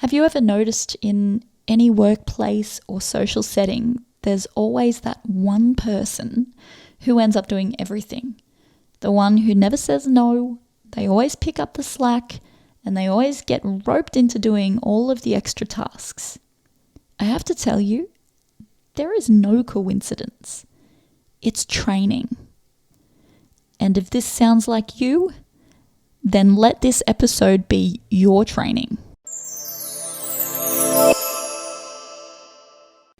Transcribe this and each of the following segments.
Have you ever noticed in any workplace or social setting, there's always that one person who ends up doing everything? The one who never says no, they always pick up the slack, and they always get roped into doing all of the extra tasks. I have to tell you, there is no coincidence. It's training. And if this sounds like you, then let this episode be your training.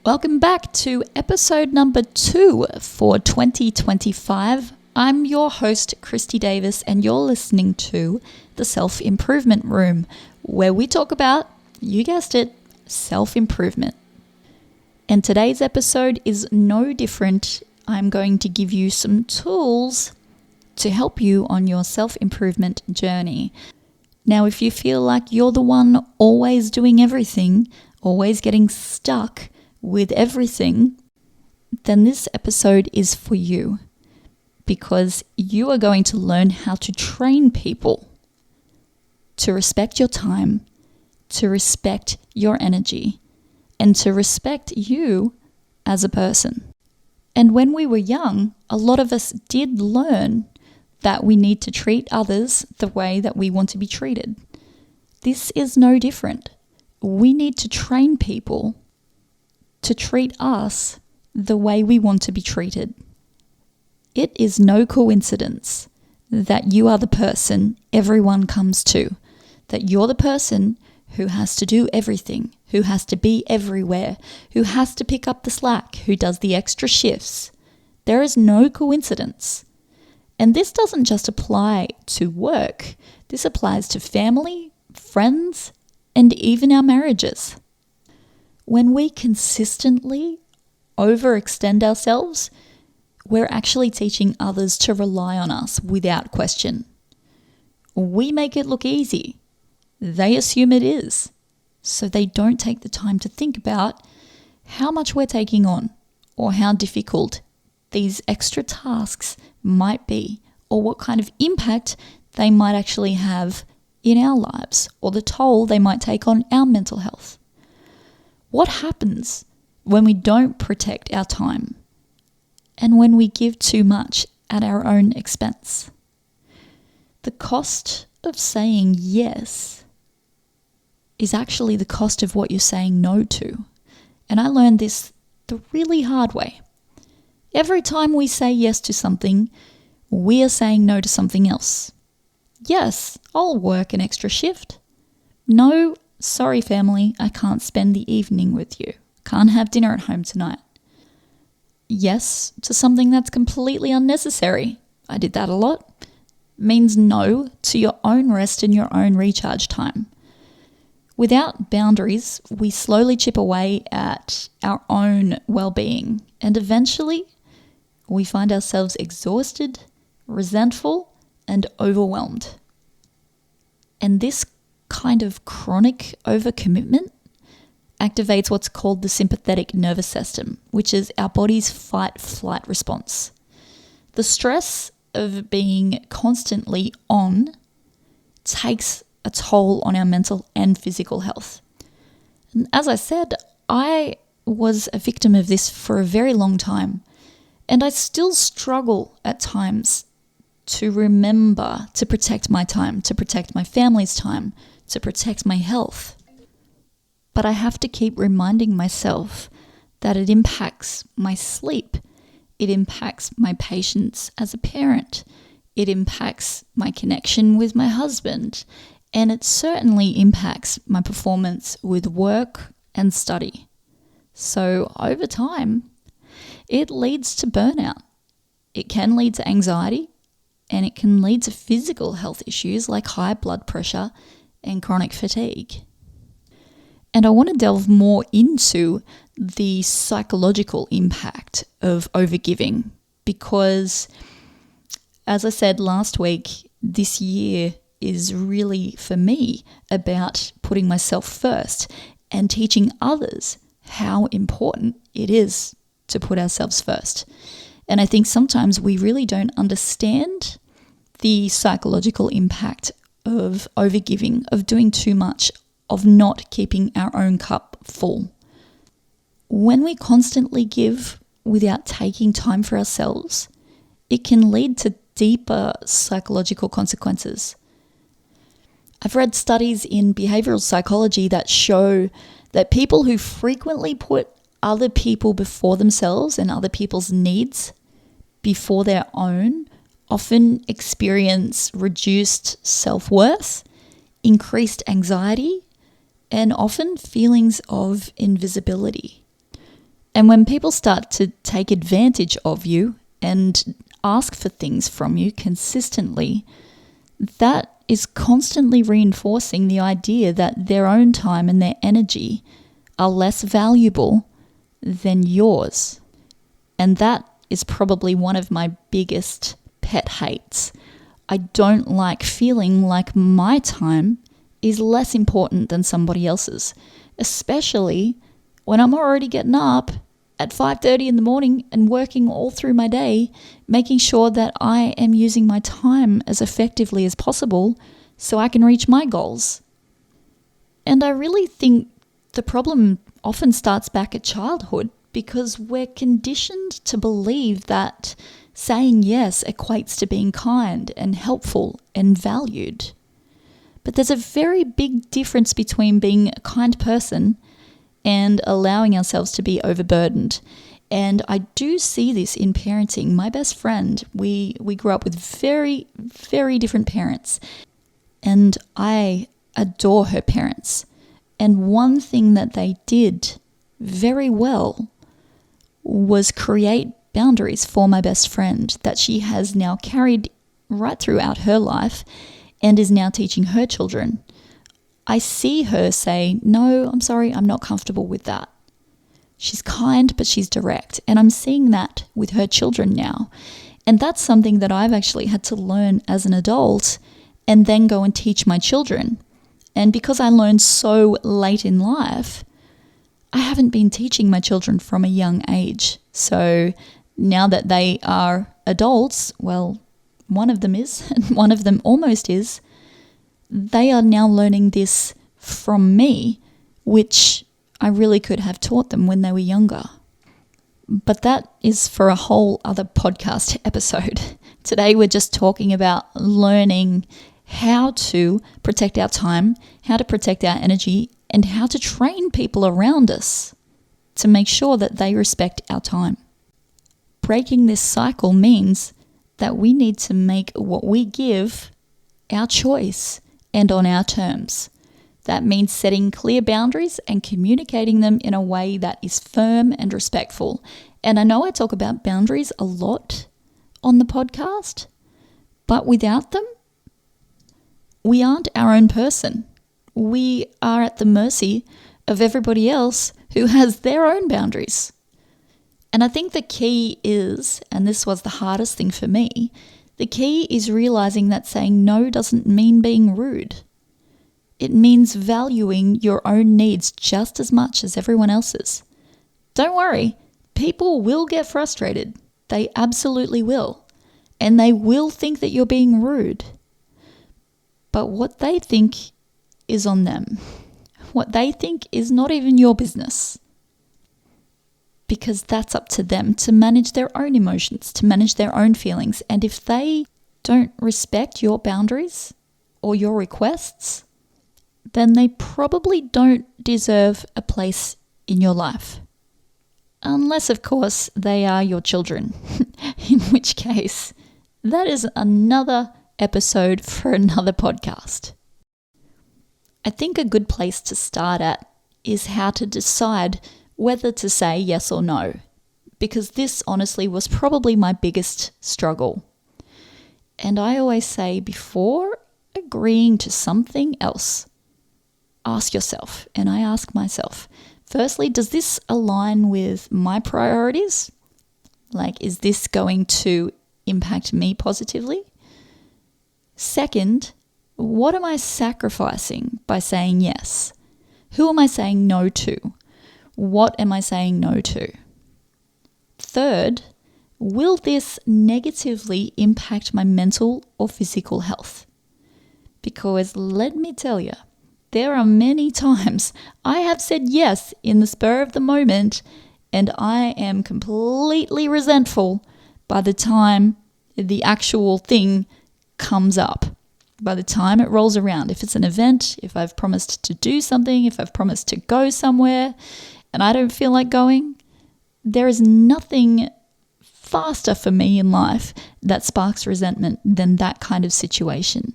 Welcome back to episode number 2 for 2025. I'm your host, Christy Davis, and you're listening to the Self-Improvement Room, where we talk about, you guessed it, self-improvement. And today's episode is no different. I'm going to give you some tools to help you on your self-improvement journey. Now, if you feel like you're the one always doing everything, always getting stuck with everything, then this episode is for you, because you are going to learn how to train people to respect your time, to respect your energy, and to respect you as a person. And when we were young, a lot of us did learn that we need to treat others the way that we want to be treated. This is no different. We need to train people to treat us the way we want to be treated. It is no coincidence that you are the person everyone comes to, that you're the person who has to do everything, who has to be everywhere, who has to pick up the slack, who does the extra shifts. There is no coincidence. And this doesn't just apply to work. This applies to family, friends, and even our marriages. When we consistently overextend ourselves, we're actually teaching others to rely on us without question. We make it look easy. They assume it is. So they don't take the time to think about how much we're taking on or how difficult these extra tasks might be, or what kind of impact they might actually have in our lives, or the toll they might take on our mental health. What happens when we don't protect our time and when we give too much at our own expense? The cost of saying yes is actually the cost of what you're saying no to. And I learned this the really hard way. Every time we say yes to something, we are saying no to something else. Yes, I'll work an extra shift. No, sorry family, I can't spend the evening with you. Can't have dinner at home tonight. Yes to something that's completely unnecessary. I did that a lot. Means no to your own rest and your own recharge time. Without boundaries, we slowly chip away at our own well-being, and eventually we find ourselves exhausted, resentful, and overwhelmed. And this kind of chronic overcommitment activates what's called the sympathetic nervous system, which is our body's fight-flight response. The stress of being constantly on takes a toll on our mental and physical health. And as I said, I was a victim of this for a very long time, and I still struggle at times to remember to protect my time, to protect my family's time, to protect my health. But I have to keep reminding myself that it impacts my sleep. It impacts my patience as a parent. It impacts my connection with my husband. And it certainly impacts my performance with work and study. So over time, it leads to burnout. It can lead to anxiety, and it can lead to physical health issues like high blood pressure and chronic fatigue. And I want to delve more into the psychological impact of overgiving because, as I said last week, this year is really, for me, about putting myself first and teaching others how important it is to put ourselves first. And I think sometimes we really don't understand the psychological impact of overgiving, of doing too much of not keeping our own cup full. When we constantly give without taking time for ourselves, it can lead to deeper psychological consequences. I've read studies in behavioral psychology that show that people who frequently put other people before themselves and other people's needs before their own often experience reduced self-worth, increased anxiety, and often feelings of invisibility. And when people start to take advantage of you and ask for things from you consistently, that is constantly reinforcing the idea that their own time and their energy are less valuable than yours. And that is probably one of my biggest pet hates. I don't like feeling like my time is less important than somebody else's, especially when I'm already getting up at 5:30 in the morning and working all through my day, making sure that I am using my time as effectively as possible so I can reach my goals. And I really think the problem often starts back at childhood, because we're conditioned to believe that saying yes equates to being kind and helpful and valued. But there's a very big difference between being a kind person and allowing ourselves to be overburdened. And I do see this in parenting. My best friend, we grew up with very, very different parents. And I adore her parents. And one thing that they did very well was create boundaries for my best friend that she has now carried right throughout her life and is now teaching her children. I see her say, "No, I'm sorry, I'm not comfortable with that." She's kind, but she's direct. And I'm seeing that with her children now. And that's something that I've actually had to learn as an adult and then go and teach my children. And because I learned so late in life, I haven't been teaching my children from a young age. So now that they are adults, well, one of them is, and one of them almost is, they are now learning this from me, which I really could have taught them when they were younger. But that is for a whole other podcast episode. Today we're just talking about learning how to protect our time, how to protect our energy, and how to train people around us to make sure that they respect our time. Breaking this cycle means that we need to make what we give our choice and on our terms. That means setting clear boundaries and communicating them in a way that is firm and respectful. And I know I talk about boundaries a lot on the podcast, but without them, we aren't our own person. We are at the mercy of everybody else who has their own boundaries. And I think the key is, and this was the hardest thing for me, the key is realizing that saying no doesn't mean being rude. It means valuing your own needs just as much as everyone else's. Don't worry, people will get frustrated. They absolutely will. And they will think that you're being rude. But what they think is on them. What they think is not even your business. Because that's up to them to manage their own emotions, to manage their own feelings. And if they don't respect your boundaries or your requests, then they probably don't deserve a place in your life. Unless, of course, they are your children, in which case that is another episode for another podcast. I think a good place to start at is how to decide whether to say yes or no, because this honestly was probably my biggest struggle. And I always say, before agreeing to something else, ask yourself, and I ask myself, firstly, does this align with my priorities? Like, is this going to impact me positively? Second, what am I sacrificing by saying yes? Who am I saying no to? What am I saying no to? Third, will this negatively impact my mental or physical health? Because let me tell you, there are many times I have said yes in the spur of the moment, and I am completely resentful by the time the actual thing comes up. By the time it rolls around, if it's an event, if I've promised to do something, if I've promised to go somewhere and I don't feel like going, there is nothing faster for me in life that sparks resentment than that kind of situation.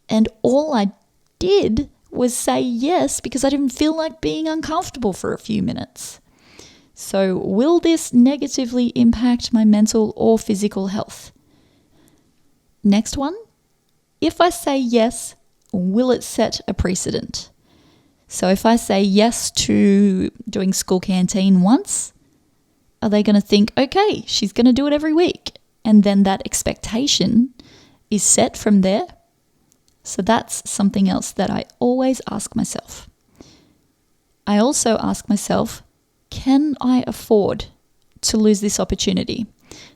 And all I did was say yes because I didn't feel like being uncomfortable for a few minutes. So will this negatively impact my mental or physical health? Next one. If I say yes, will it set a precedent? So if I say yes to doing school canteen once, are they going to think, okay, she's going to do it every week? And then that expectation is set from there. So that's something else that I always ask myself. I also ask myself, can I afford to lose this opportunity,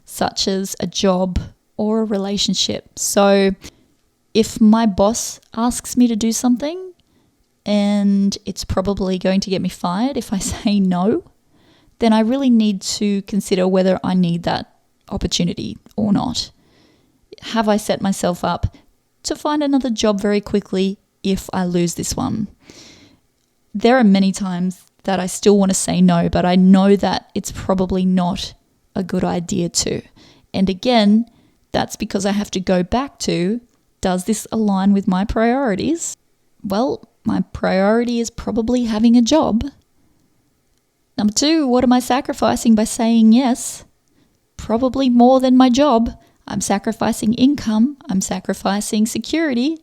such as a job or a relationship? So if my boss asks me to do something and it's probably going to get me fired if I say no, then I really need to consider whether I need that opportunity or not. Have I set myself up to find another job very quickly if I lose this one? There are many times that I still want to say no, but I know that it's probably not a good idea to. And again, that's because I have to go back to, does this align with my priorities? Well, my priority is probably having a job. Number 2, what am I sacrificing by saying yes? Probably more than my job. I'm sacrificing income. I'm sacrificing security.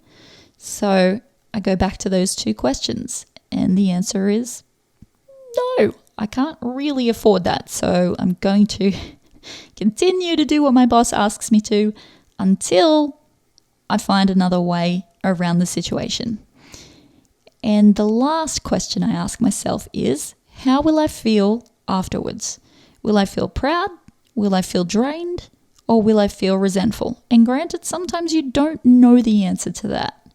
So I go back to those 2 questions. And the answer is no, I can't really afford that. So I'm going to continue to do what my boss asks me to until I find another way around the situation. And the last question I ask myself is, how will I feel afterwards? Will I feel proud? Will I feel drained? Or will I feel resentful? And granted, sometimes you don't know the answer to that.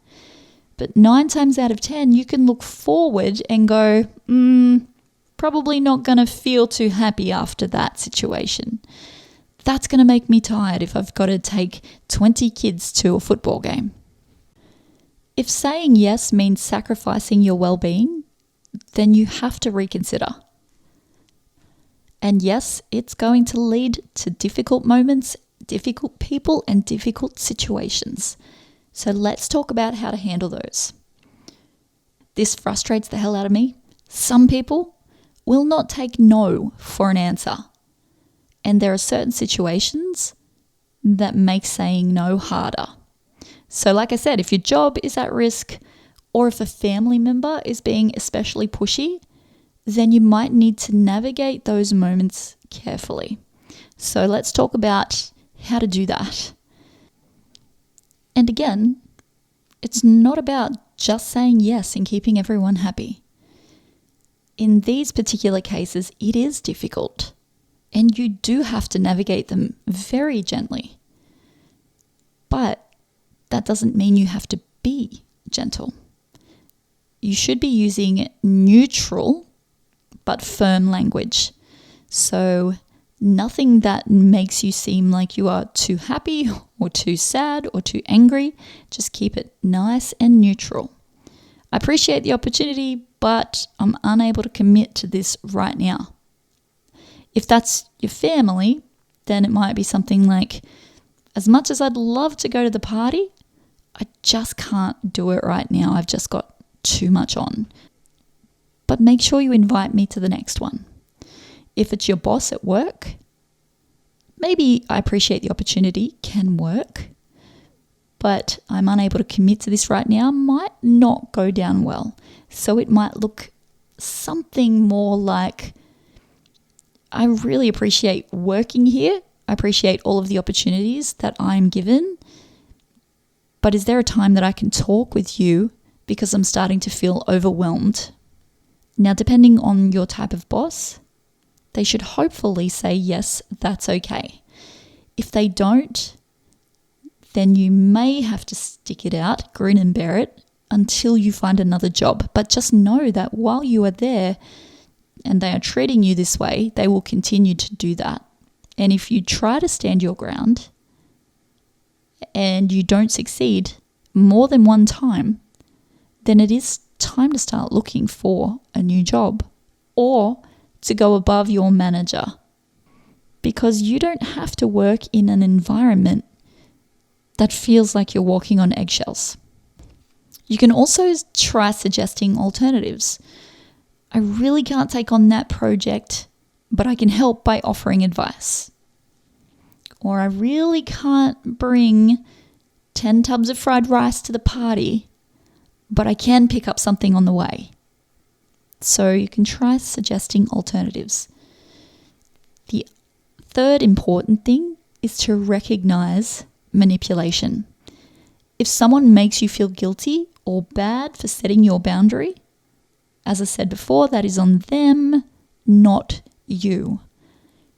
But 9 times out of 10, you can look forward and go, probably not going to feel too happy after that situation. That's going to make me tired if I've got to take 20 kids to a football game. If saying yes means sacrificing your well-being, then you have to reconsider. And yes, it's going to lead to difficult moments, difficult people, and difficult situations. So let's talk about how to handle those. This frustrates the hell out of me. Some people will not take no for an answer. And there are certain situations that make saying no harder. So like I said, if your job is at risk or if a family member is being especially pushy, then you might need to navigate those moments carefully. So let's talk about how to do that. And again, it's not about just saying yes and keeping everyone happy. In these particular cases, it is difficult. And you do have to navigate them very gently. But that doesn't mean you have to be gentle. You should be using neutral but firm language. So nothing that makes you seem like you are too happy or too sad or too angry. Just keep it nice and neutral. I appreciate the opportunity, but I'm unable to commit to this right now. If that's your family, then it might be something like, as much as I'd love to go to the party, I just can't do it right now. I've just got too much on. But make sure you invite me to the next one. If it's your boss at work, maybe I appreciate the opportunity can work, but I'm unable to commit to this right now, might not go down well. So it might look something more like, I really appreciate working here. I appreciate all of the opportunities that I'm given. But is there a time that I can talk with you because I'm starting to feel overwhelmed? Now, depending on your type of boss, they should hopefully say, yes, that's okay. If they don't, then you may have to stick it out, grin and bear it, until you find another job. But just know that while you are there and they are treating you this way, they will continue to do that. And if you try to stand your ground and you don't succeed more than one time, then it is time to start looking for a new job or to go above your manager, because you don't have to work in an environment that feels like you're walking on eggshells. You can also try suggesting alternatives. I really can't take on that project, but I can help by offering advice. Or I really can't bring 10 tubs of fried rice to the party, but I can pick up something on the way. So you can try suggesting alternatives. The third important thing is to recognize manipulation. If someone makes you feel guilty or bad for setting your boundary, as I said before, that is on them, not you.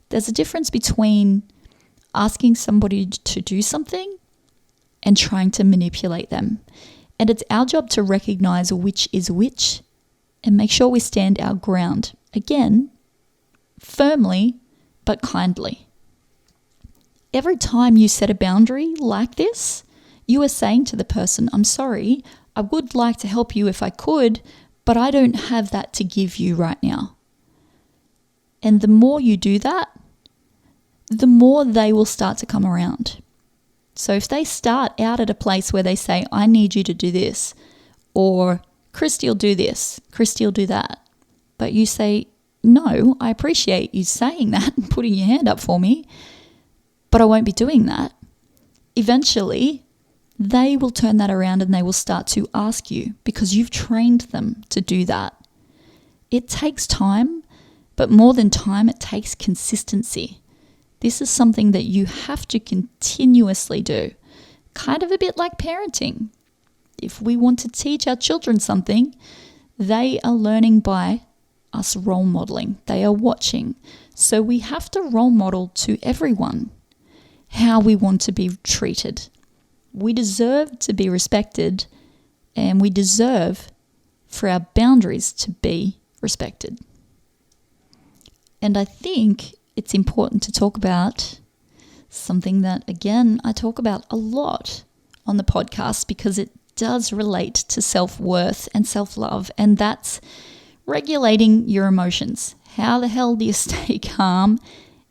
There's a difference between asking somebody to do something and trying to manipulate them. And it's our job to recognize which is which and make sure we stand our ground. Again, firmly, but kindly. Every time you set a boundary like this, you are saying to the person, I'm sorry, I would like to help you if I could, but I don't have that to give you right now. And the more you do that, the more they will start to come around. So if they start out at a place where they say, I need you to do this, or Christy will do this, Christy will do that, but you say, no, I appreciate you saying that and putting your hand up for me, but I won't be doing that. Eventually, they will turn that around and they will start to ask you because you've trained them to do that. It takes time, but more than time, it takes consistency. This is something that you have to continuously do, kind of a bit like parenting. If we want to teach our children something, they are learning by us role modeling. They are watching. So we have to role model to everyone how we want to be treated. We deserve to be respected, and we deserve for our boundaries to be respected. And I think it's important to talk about something that, again, I talk about a lot on the podcast because it does relate to self-worth and self-love, and that's regulating your emotions. How the hell do you stay calm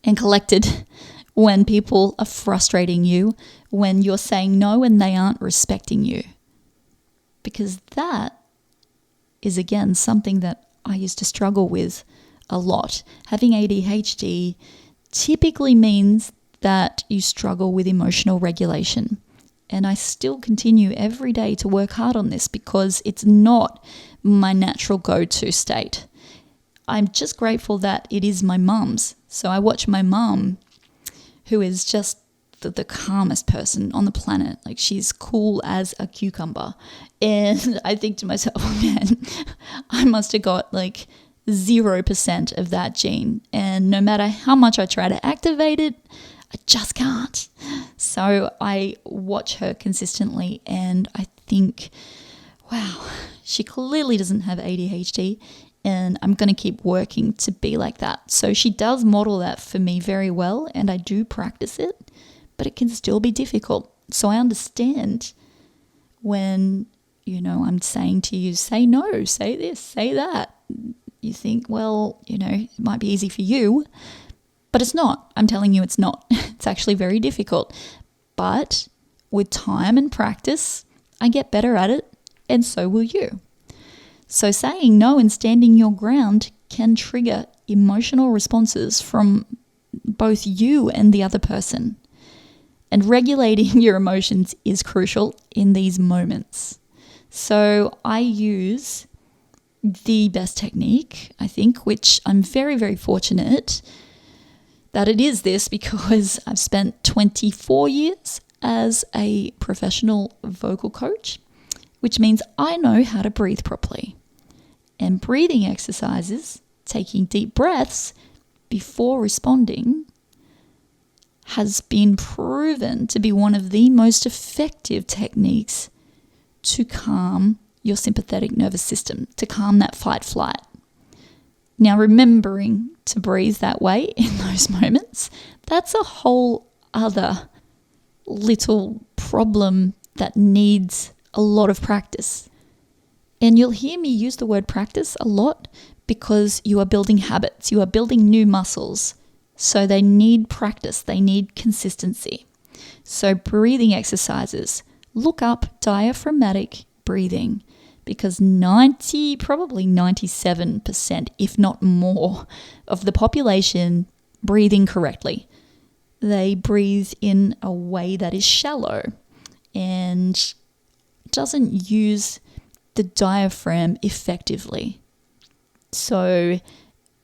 and collected when people are frustrating you, when you're saying no and they aren't respecting you? Because that is, again, something that I used to struggle with a lot. Having ADHD typically means that you struggle with emotional regulation. And I still continue every day to work hard on this because it's not my natural go-to state. I'm just grateful that it is my mum's. So I watch my mum, who is just the calmest person on the planet. Like, she's cool as a cucumber. And I think to myself, oh man, I must have got like 0% of that gene. And no matter how much I try to activate it, I just can't. So I watch her consistently and I think, wow, she clearly doesn't have ADHD, and I'm going to keep working to be like that. So she does model that for me very well, and I do practice it, but it can still be difficult. So I understand when, I'm saying to you, say no, say this, say that. You think, well, it might be easy for you, but it's not. I'm telling you it's not. It's actually very difficult. But with time and practice, I get better at it, and so will you. So saying no and standing your ground can trigger emotional responses from both you and the other person. And regulating your emotions is crucial in these moments. So I use the best technique, I think, which I'm very, very fortunate that it is this, because I've spent 24 years as a professional vocal coach, which means I know how to breathe properly. And breathing exercises, taking deep breaths before responding, has been proven to be one of the most effective techniques to calm your sympathetic nervous system, to calm that fight flight. Now, remembering to breathe that way in those moments, that's a whole other little problem that needs a lot of practice. And you'll hear me use the word practice a lot because you are building habits, you are building new muscles. So they need practice, they need consistency. So breathing exercises, look up diaphragmatic breathing, because probably 97%, if not more, of the population breathe incorrectly. They breathe in a way that is shallow and doesn't use the diaphragm effectively. So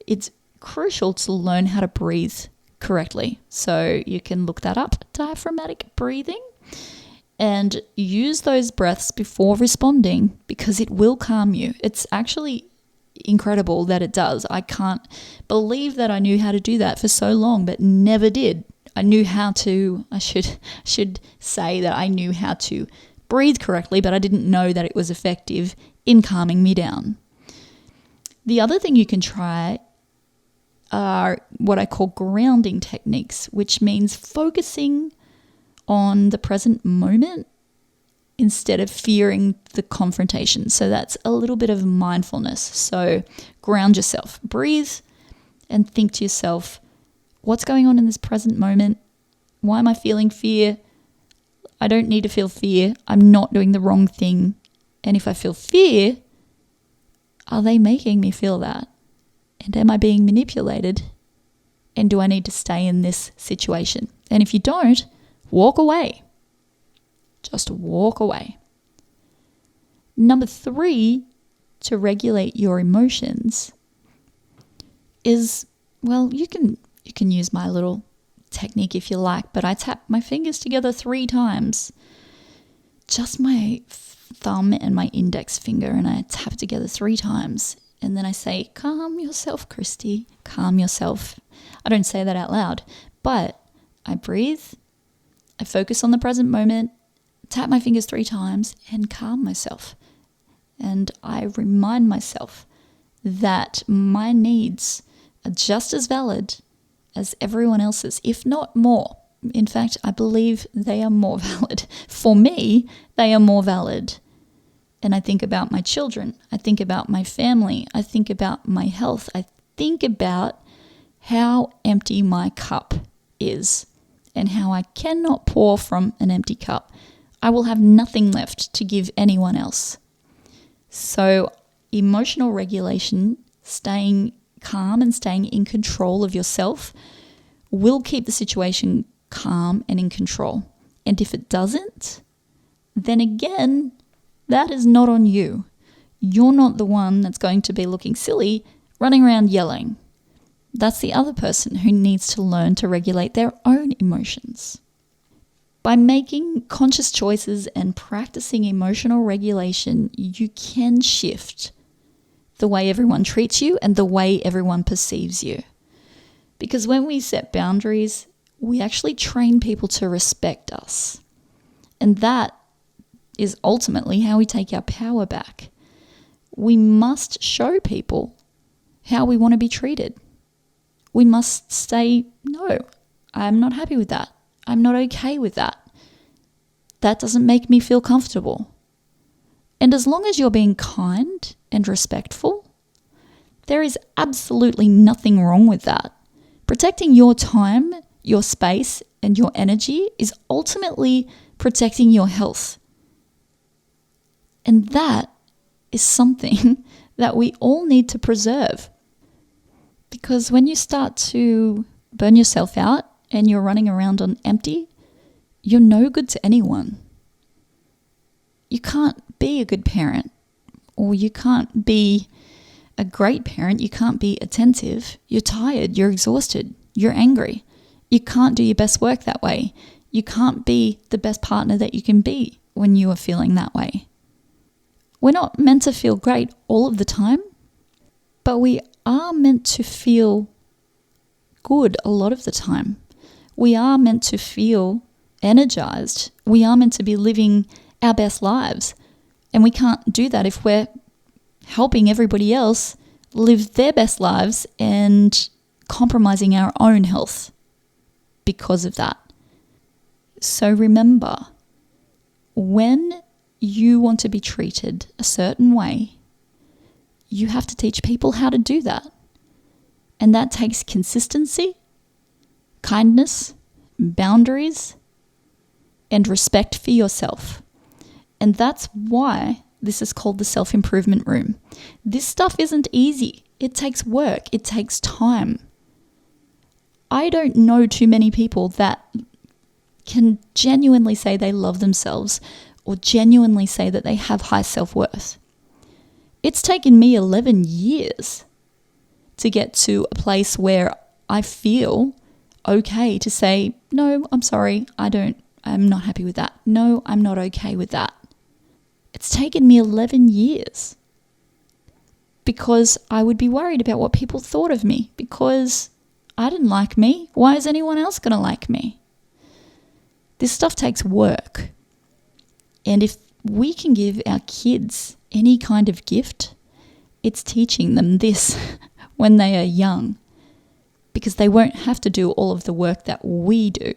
it's crucial to learn how to breathe correctly. So you can look that up, diaphragmatic breathing, and use those breaths before responding, because it will calm you. It's actually incredible that it does. I can't believe that I knew how to do that for so long, but never did. I knew how to, I should say that I knew how to breathe correctly, but I didn't know that it was effective in calming me down. The other thing you can try are what I call grounding techniques, which means focusing on the present moment instead of fearing the confrontation. So that's a little bit of mindfulness. So ground yourself, breathe, and think to yourself, what's going on in this present moment? Why am I feeling fear? I don't need to feel fear. I'm not doing the wrong thing. And if I feel fear, are they making me feel that? And am I being manipulated? And do I need to stay in this situation? And if you don't, walk away. Just walk away. Number 3, to regulate your emotions is, well, you can use my little technique if you like, but I tap my fingers together 3 times. Just my thumb and my index finger, and I tap together 3 times. And then I say, calm yourself, Christy, calm yourself. I don't say that out loud, but I breathe, I focus on the present moment, tap my fingers 3 times, and calm myself. And I remind myself that my needs are just as valid as everyone else's, if not more. In fact, I believe they are more valid. For me, they are more valid. And I think about my children. I think about my family. I think about my health. I think about how empty my cup is and how I cannot pour from an empty cup. I will have nothing left to give anyone else. So emotional regulation, staying calm and staying in control of yourself, will keep the situation calm and in control. And if it doesn't, then again, that is not on you. You're not the one that's going to be looking silly, running around yelling. That's the other person who needs to learn to regulate their own emotions. By making conscious choices and practicing emotional regulation, you can shift the way everyone treats you and the way everyone perceives you. Because when we set boundaries, we actually train people to respect us. And that is ultimately how we take our power back. We must show people how we want to be treated. We must say, no, I'm not happy with that. I'm not okay with that. That doesn't make me feel comfortable. And as long as you're being kind and respectful, there is absolutely nothing wrong with that. Protecting your time, your space, and your energy is ultimately protecting your health. And that is something that we all need to preserve. Because when you start to burn yourself out and you're running around on empty, you're no good to anyone. You can't be a good parent, or you can't be a great parent. You can't be attentive. You're tired. You're exhausted. You're angry. You can't do your best work that way. You can't be the best partner that you can be when you are feeling that way. We're not meant to feel great all of the time, but we are meant to feel good a lot of the time. We are meant to feel energized. We are meant to be living our best lives And we can't do that if we're helping everybody else live their best lives and compromising our own health because of that. So remember, when you want to be treated a certain way, you have to teach people how to do that. And that takes consistency, kindness, boundaries, and respect for yourself. And that's why this is called the self-improvement room. This stuff isn't easy. It takes work. It takes time. I don't know too many people that can genuinely say they love themselves or genuinely say that they have high self-worth. It's taken me 11 years to get to a place where I feel okay to say, no, I'm sorry, I'm not happy with that. No, I'm not okay with that. It's taken me 11 years because I would be worried about what people thought of me because I didn't like me. Why is anyone else going to like me? This stuff takes work. And if we can give our kids any kind of gift, it's teaching them this when they are young, because they won't have to do all of the work that we do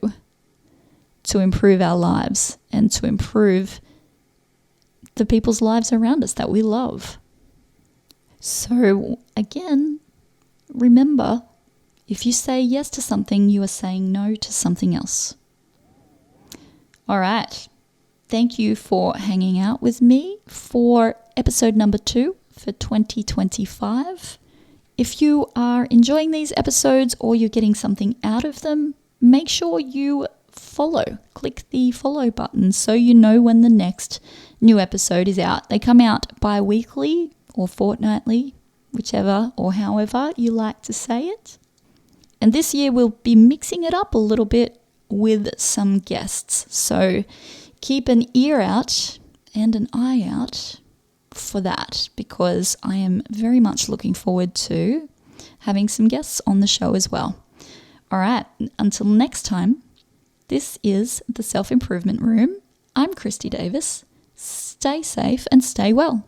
to improve our lives and to improve the people's lives around us that we love. So again, remember, if you say yes to something, you are saying no to something else. All right. Thank you for hanging out with me for episode number 2 for 2025. If you are enjoying these episodes or you're getting something out of them, make sure you follow. Click the follow button so you know when the next new episode is out. They come out bi-weekly or fortnightly, whichever or however you like to say it. And this year we'll be mixing it up a little bit with some guests. So keep an ear out and an eye out for that, because I am very much looking forward to having some guests on the show as well. All right, until next time, this is the Self-Improvement Room. I'm Christy Davis. Stay safe and stay well.